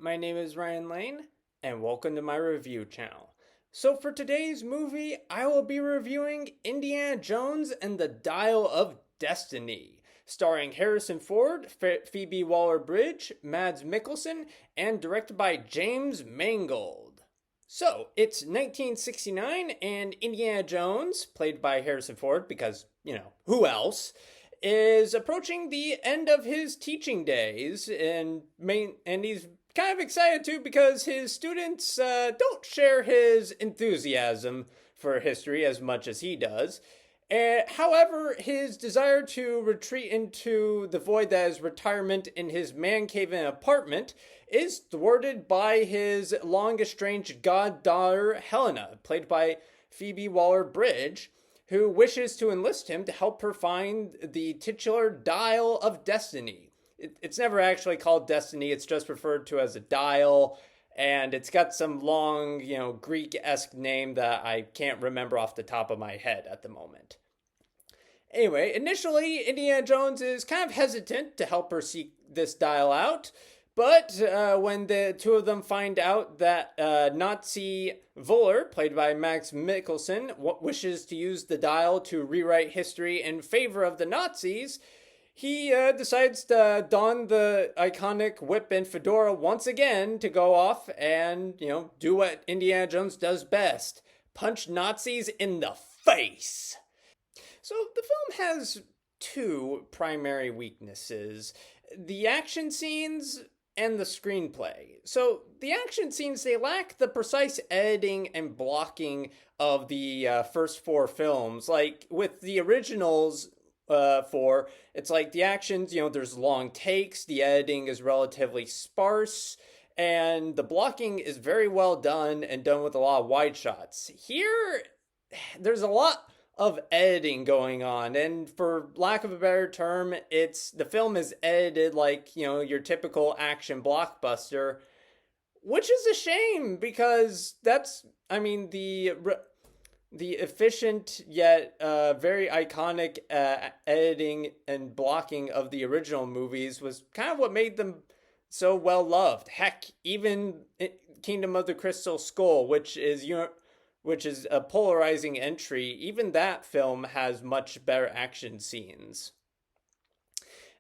my name is Ryan Lane, and welcome to my review channel. So for today's movie, I will be reviewing Indiana Jones and the Dial of Destiny, starring Harrison Ford, Phoebe Waller-Bridge, Mads Mikkelsen, and directed by James Mangold. So, it's 1969, and Indiana Jones, played by Harrison Ford, because, who else, is approaching the end of his teaching days, and he's kind of excited too because his students don't share his enthusiasm for history as much as he does. However, his desire to retreat into the void that is retirement in his man cave and apartment is thwarted by his long estranged goddaughter Helena, played by Phoebe Waller-Bridge, who wishes to enlist him to help her find the titular Dial of Destiny. It's never actually called Destiny, it's just referred to as a dial, and it's got some long, Greek-esque name that I can't remember off the top of my head at the moment. Anyway, initially, Indiana Jones is kind of hesitant to help her seek this dial out, but when the two of them find out that Nazi Voller, played by Mads Mikkelsen, wishes to use the dial to rewrite history in favor of the Nazis, he decides to don the iconic whip and fedora once again to go off and, do what Indiana Jones does best: punch Nazis in the face. So the film has two primary weaknesses: the action scenes and the screenplay. So the action scenes, they lack the precise editing and blocking of the first four films. Like with the originals, it's like the actions, there's long takes, the editing is relatively sparse, and the blocking is very well done and done with a lot of wide shots. Here, there's a lot of editing going on, and for lack of a better term, the film is edited like, your typical action blockbuster, which is a shame because the efficient yet very iconic editing and blocking of the original movies was kind of what made them so well loved. Heck, even Kingdom of the Crystal Skull, which is a polarizing entry, even that film has much better action scenes.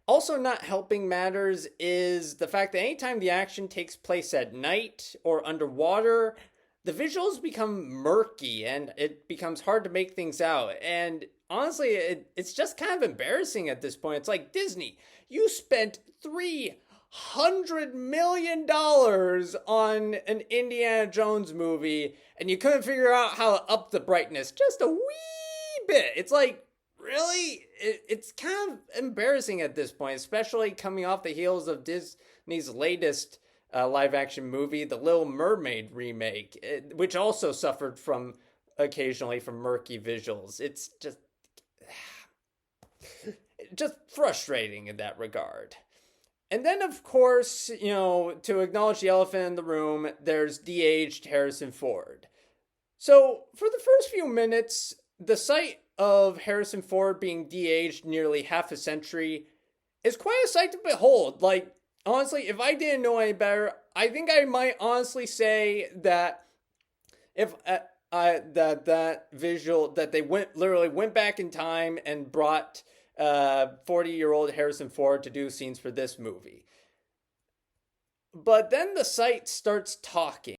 Also not helping matters is the fact that anytime the action takes place at night or underwater, the visuals become murky and it becomes hard to make things out. And honestly, it's just kind of embarrassing at this point. It's like, Disney, you spent $300 million on an Indiana Jones movie and you couldn't figure out how to up the brightness just a wee bit. It's like, really? It's kind of embarrassing at this point, especially coming off the heels of Disney's latest live action movie, The Little Mermaid remake, which also suffered occasionally from murky visuals. It's just frustrating in that regard. And then, of course, to acknowledge the elephant in the room, there's de-aged Harrison Ford. So, for the first few minutes, the sight of Harrison Ford being de-aged nearly half a century is quite a sight to behold. Like, honestly, if I didn't know any better, I think I might honestly say that if that visual, that they literally went back in time and brought 40-year-old Harrison Ford to do scenes for this movie. But then the site starts talking.